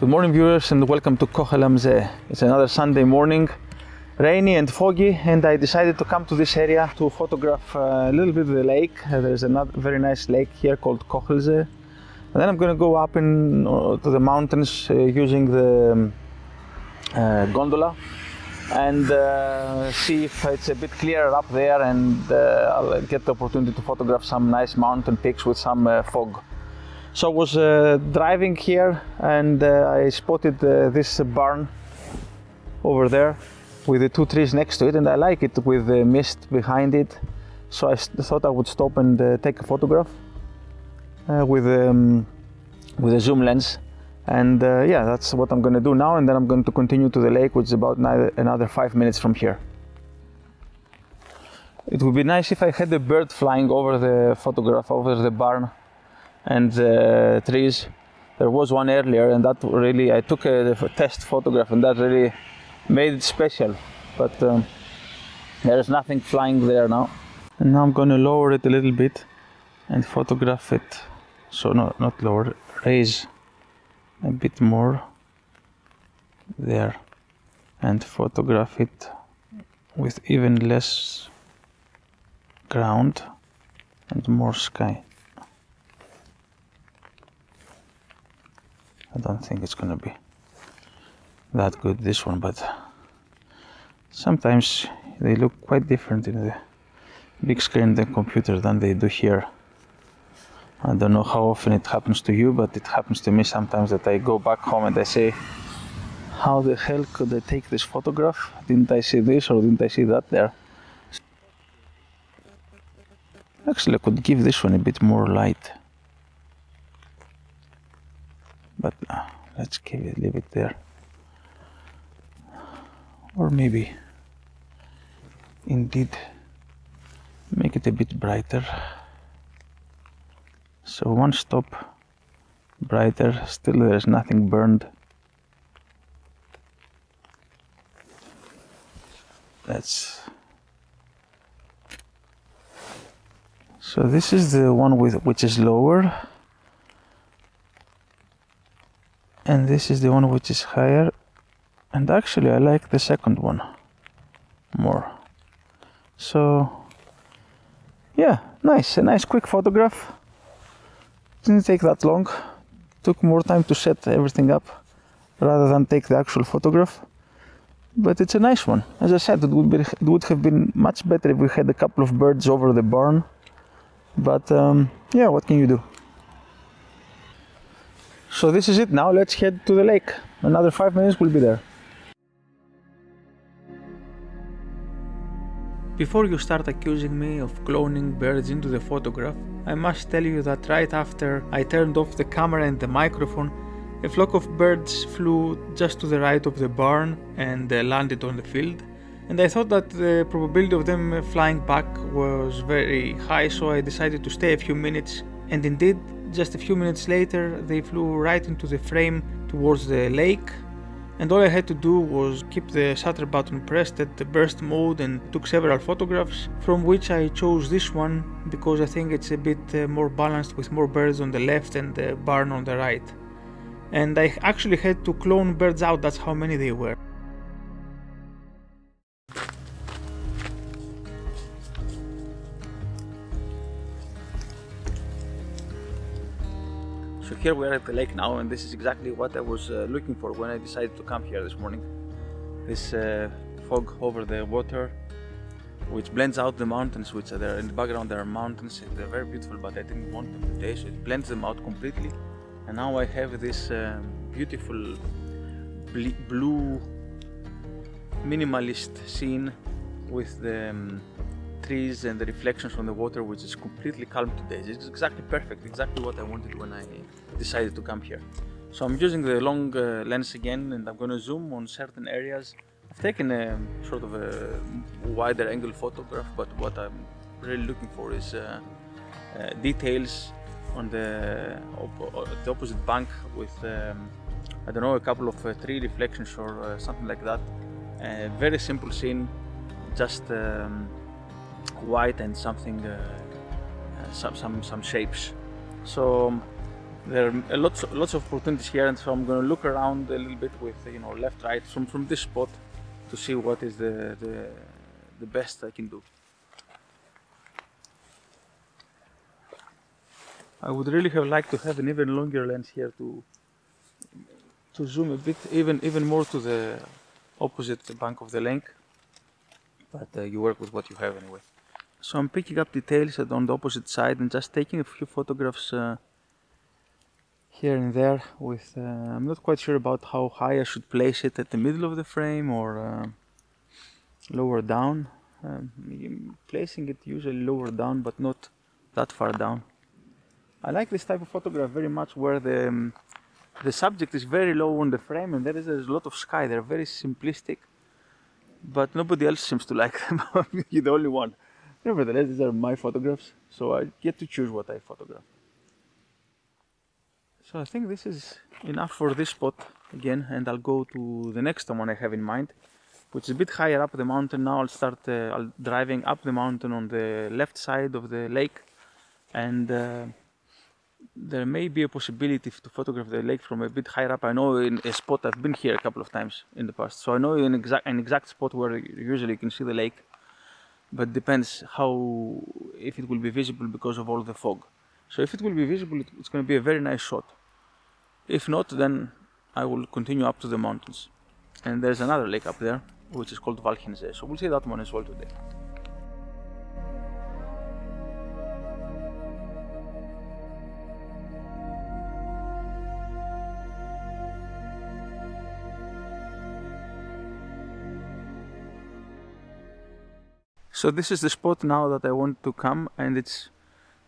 Good morning, viewers, and welcome to Kochelsee. It's another Sunday morning, rainy and foggy, and I decided to come to this area to photograph a little bit of the lake. There's another very nice lake here called Kochelsee. And then I'm going to go up to the mountains using the gondola and see if it's a bit clearer up there, and I'll get the opportunity to photograph some nice mountain peaks with some fog. So I was driving here and I spotted this barn over there with the two trees next to it, and I like it with the mist behind it. So I thought I would stop and take a photograph with a zoom lens. And yeah, that's what I'm going to do now, and then I'm going to continue to the lake, which is about another 5 minutes from here. It would be nice if I had a bird flying over the photograph, over the barn and the trees. There was one earlier, and that really, I took a test photograph, and that really made it special. But there is nothing flying there now. And now I'm going to lower it a little bit and photograph it. So no, not lower, raise a bit more there and photograph it with even less ground and more sky. I don't think it's gonna be that good, this one, but sometimes they look quite different in the big screen, the computer, than they do here. I don't know how often it happens to you, but it happens to me sometimes that I go back home and I say, how the hell could I take this photograph? Didn't I see this or didn't I see that there? Actually, I could give this one a bit more light. But let's leave it there. Or maybe indeed make it a bit brighter. So one stop brighter, still there's nothing burned. So this is the one which is lower, and this is the one which is higher, and actually I like the second one more. So yeah, nice, a nice quick photograph. Didn't take that long, took more time to set everything up rather than take the actual photograph, but it's a nice one. As I said, it would have been much better if we had a couple of birds over the barn, but yeah, what can you do? So this is it now, let's head to the lake. Another 5 minutes, we'll be there. Before you start accusing me of cloning birds into the photograph, I must tell you that right after I turned off the camera and the microphone, a flock of birds flew just to the right of the barn and landed on the field. And I thought that the probability of them flying back was very high, so I decided to stay a few minutes. And indeed, just a few minutes later, they flew right into the frame towards the lake. And all I had to do was keep the shutter button pressed at the burst mode and took several photographs, from which I chose this one because I think it's a bit more balanced with more birds on the left and the barn on the right. And I actually had to clone birds out, that's how many they were. So here we are at the lake now, and this is exactly what I was looking for when I decided to come here this morning. This fog over the water, which blends out the mountains, which are there in the background. There are mountains, they're very beautiful, but I didn't want them today, so it blends them out completely. And now I have this beautiful blue minimalist scene with the trees and the reflections on the water, which is completely calm today. It's exactly perfect, exactly what I wanted when I decided to come here. So I'm using the long lens again, and I'm going to zoom on certain areas. I've taken a sort of a wider angle photograph, but what I'm really looking for is details on the opposite bank with I don't know, a couple of tree reflections or something like that. Very simple scene, just white and something, some shapes. So There are lots of opportunities here, and so I'm going to look around a little bit with, you know, left, right, from this spot to see what is the best I can do. I would really have liked to have an even longer lens here to zoom a bit, even more to the opposite bank of the lake, but you work with what you have anyway. So I'm picking up details on the opposite side and just taking a few photographs here and there with, I'm not quite sure about how high I should place it, at the middle of the frame or lower down. Placing it usually lower down, but not that far down. I like this type of photograph very much, where the subject is very low on the frame and there's a lot of sky. They're very simplistic, but nobody else seems to like them. You're the only one. Nevertheless, these are my photographs, so I get to choose what I photograph. So I think this is enough for this spot again, and I'll go to the next one I have in mind, which is a bit higher up the mountain. Now I'll start driving up the mountain on the left side of the lake, and there may be a possibility to photograph the lake from a bit higher up. I know in a spot, I've been here a couple of times in the past, so I know an exact spot where usually you can see the lake, but depends if it will be visible because of all the fog. So if it will be visible, it's going to be a very nice shot. If not, then I will continue up to the mountains. And there's another lake up there, which is called Kochelsee, so we'll see that one as well today. So this is the spot now that I want to come, and it's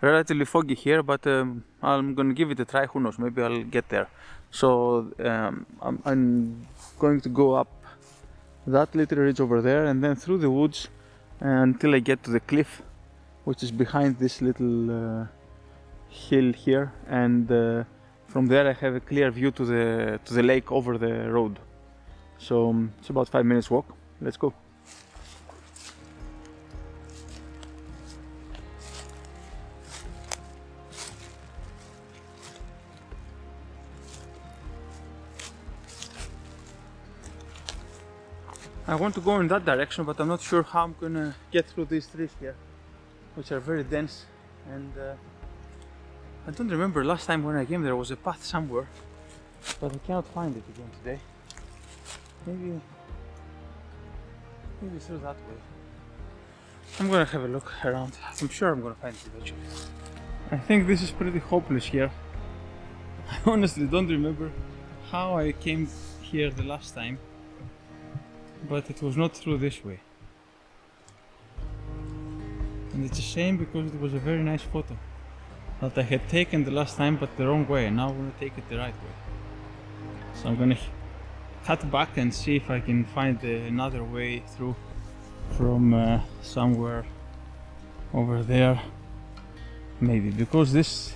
relatively foggy here, but I'm going to give it a try. Who knows, maybe I'll get there. So I'm going to go up that little ridge over there and then through the woods until I get to the cliff, which is behind this little hill here, and from there I have a clear view to the lake over the road. So it's about 5 minutes walk. Let's go. I want to go in that direction, but I'm not sure how I'm gonna get through these trees here, which are very dense, and I don't remember last time when I came there was a path somewhere, but I cannot find it again today. Maybe through that way. I'm gonna have a look around. I'm sure I'm gonna find it eventually. I think this is pretty hopeless here. I honestly don't remember how I came here the last time, but it was not through this way. And it's a shame because it was a very nice photo that I had taken the last time, but the wrong way, and now I'm gonna take it the right way. So I'm gonna cut back and see if I can find another way through from somewhere over there, maybe, because this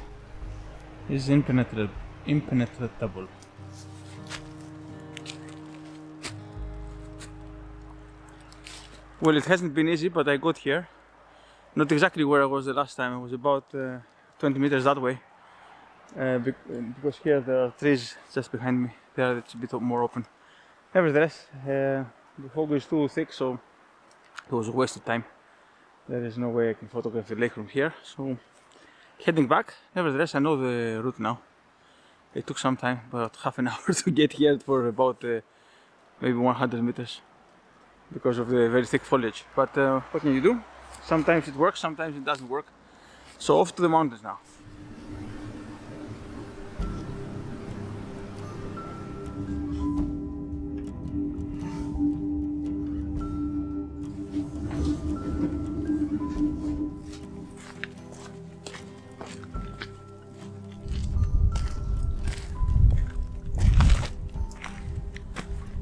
is impenetrable. Well, it hasn't been easy, but I got here. Not exactly where I was the last time. I was about 20 meters that way. Because here there are trees just behind me. There it's a bit more open. Nevertheless, the fog is too thick, so it was a waste of time. There is no way I can photograph the lake from here. So, heading back. Nevertheless, I know the route now. It took some time, about half an hour to get here for about maybe 100 meters. Because of the very thick foliage, but what can you do? Sometimes it works, sometimes it doesn't work. So off to the mountains now.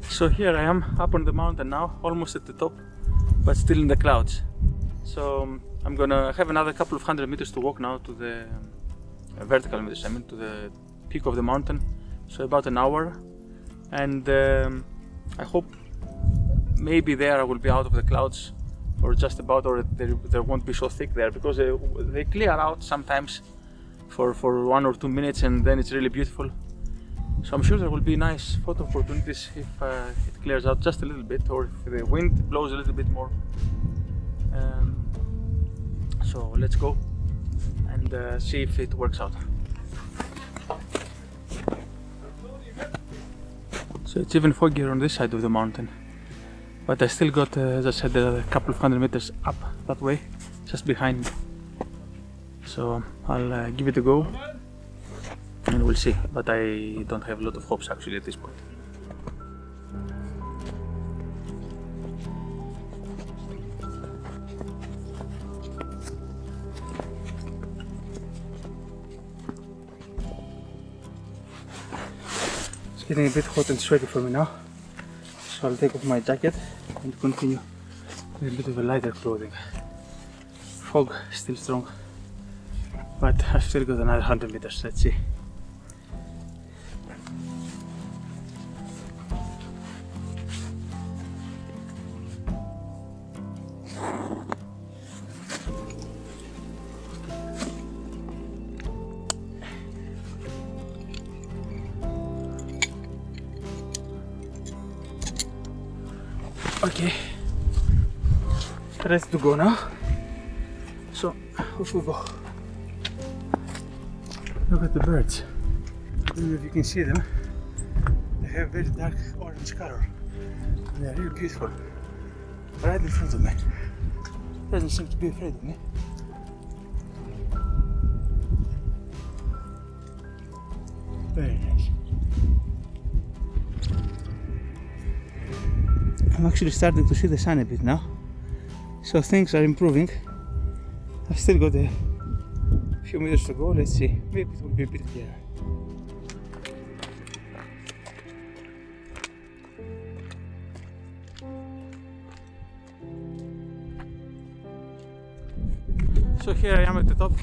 So here I am up on the mountain now, almost at the top, but still in the clouds. So I'm gonna have another couple of 100 meters to walk now to the vertical meters, I mean to the peak of the mountain. So about an hour, and I hope maybe there I will be out of the clouds, or just about, or there won't be so thick there, because they clear out sometimes for 1 or 2 minutes, and then it's really beautiful. So I'm sure there will be nice photo opportunities if it clears out just a little bit, or if the wind blows a little bit more. So let's go and see if it works out. So it's even foggier on this side of the mountain, but I still got, as I said, a couple of 100 meters up that way, just behind me. So I'll give it a go and we'll see, but I don't have a lot of hopes actually at this point. It's getting a bit hot and sweaty for me now, so I'll take off my jacket and continue with a bit of a lighter clothing. Fog still strong, but I've still got another 100 meters, let's see. Okay, ready to go now, so off we go. Look at the birds. I don't know if you can see them. They have very dark orange color and they are really beautiful. Right in front of me. Doesn't seem to be afraid of me. Very nice. I'm actually starting to see the sun a bit now, so things are improving. I've still got a few meters to go, let's see, maybe it will be a bit clearer. So here I am at the top,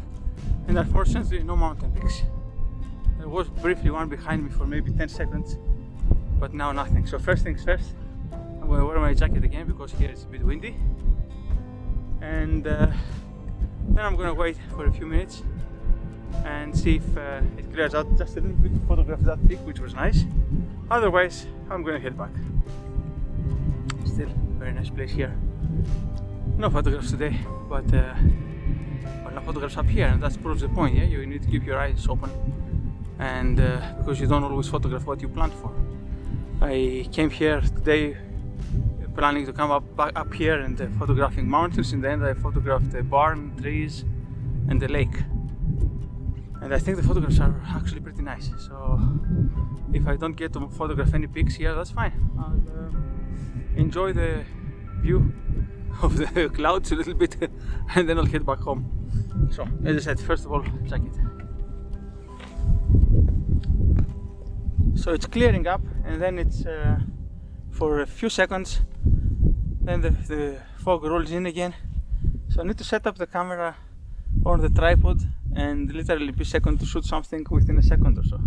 and unfortunately no mountain peaks. There was briefly one behind me for maybe 10 seconds, but now nothing. So first things first, I'm going to wear my jacket again because here it's a bit windy, and then I'm going to wait for a few minutes and see if it clears out just a little bit to photograph that peak, which was nice. Otherwise I'm going to head back. Still a very nice place here. No photographs today, but well, no photographs up here, and that proves the point. Yeah, you need to keep your eyes open, and because you don't always photograph what you planned for. I came here today planning to come up here and photographing mountains. In the end I photographed the barn, trees and the lake, and I think the photographs are actually pretty nice. So if I don't get to photograph any peaks here, that's fine. I'll enjoy the view of the clouds a little bit and then I'll head back home. So as I said, first of all, jacket. So it's clearing up, and then it's for a few seconds, then the fog rolls in again. So I need to set up the camera on the tripod and literally be second to shoot something within a second or so.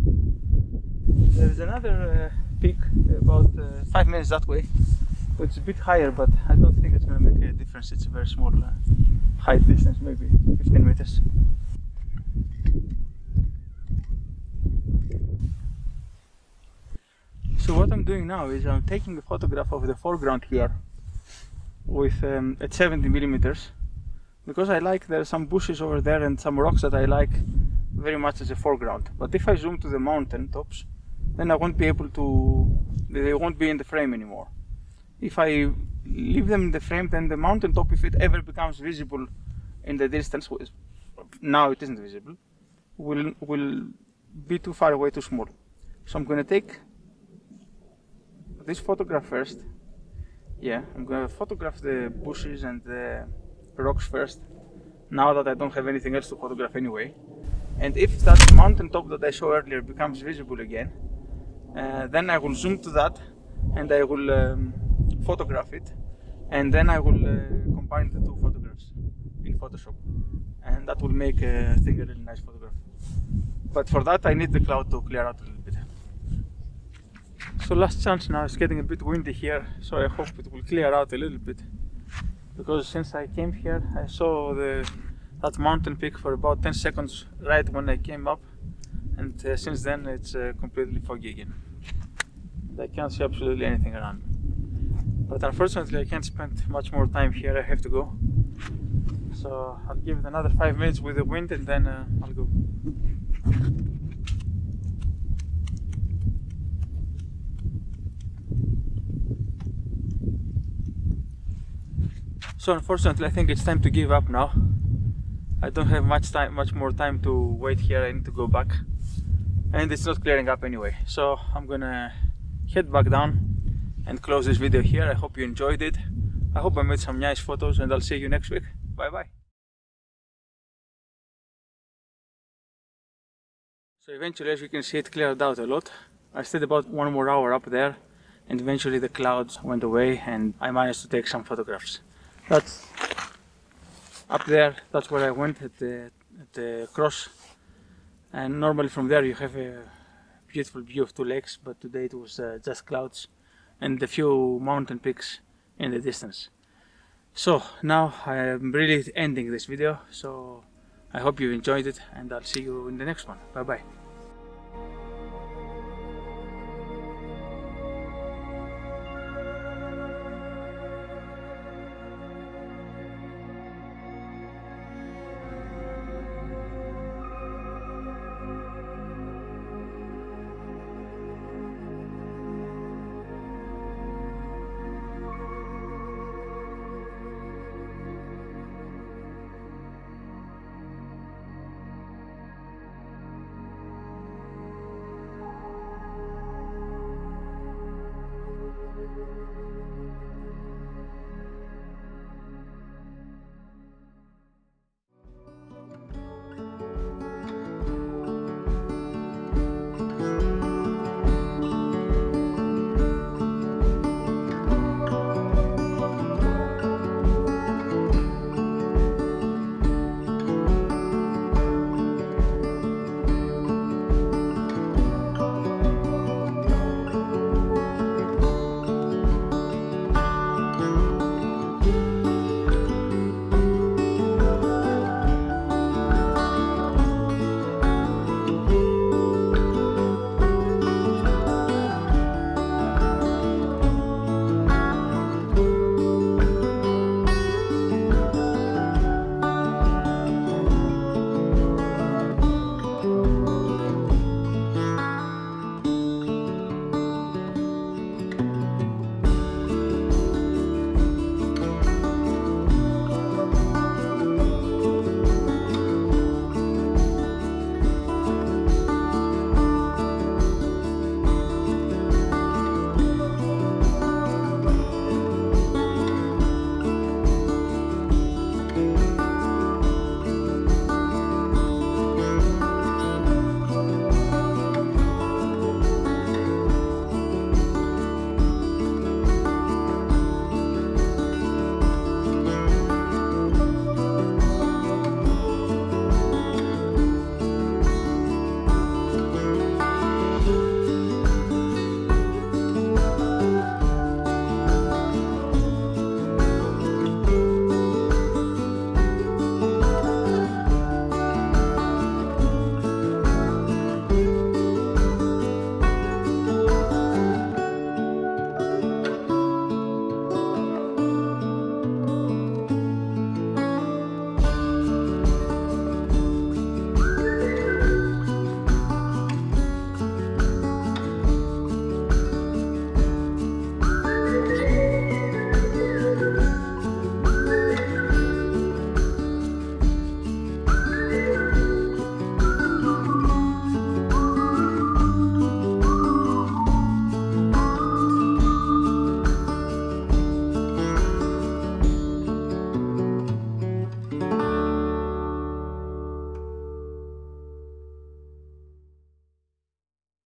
There's another peak about 5 minutes that way, so it's a bit higher, but I don't think it's going to make a difference. It's a very small height distance, maybe 15 meters. So what I'm doing now is I'm taking a photograph of the foreground here with at 70 millimeters, because I like, there are some bushes over there and some rocks that I like very much as a foreground. But if I zoom to the mountain tops, then I won't be able to, they won't be in the frame anymore. If I leave them in the frame, then the mountain top, if it ever becomes visible in the distance, now it isn't visible, will be too far away, too small. So I'm going to take this photograph first. Yeah, I'm going to photograph the bushes and the rocks first, now that I don't have anything else to photograph anyway. And if that mountain top that I saw earlier becomes visible again, then I will zoom to that and I will photograph it, and then I will combine the two photographs in Photoshop, and that will make I think a really nice photograph. But for that I need the cloud to clear out a little bit. So last chance now. It's getting a bit windy here, so I hope it will clear out a little bit, because since I came here I saw the that mountain peak for about 10 seconds right when I came up, and since then it's completely foggy again. I can't see absolutely anything around me. But unfortunately I can't spend much more time here, I have to go. So I'll give it another 5 minutes with the wind and then I'll go. So unfortunately I think it's time to give up now. I don't have much more time to wait here. I need to go back. And it's not clearing up anyway. So I'm gonna head back down and close this video here. I hope you enjoyed it. I hope I made some nice photos, and I'll see you next week. Bye bye. So eventually, as you can see, it cleared out a lot. I stayed about 1 more hour up there, and eventually the clouds went away and I managed to take some photographs. That's up there, that's where I went at the cross. And normally from there you have a beautiful view of 2 lakes, but today it was just clouds and a few mountain peaks in the distance. So now I am really ending this video, so I hope you enjoyed it, and I'll see you in the next one. Bye bye.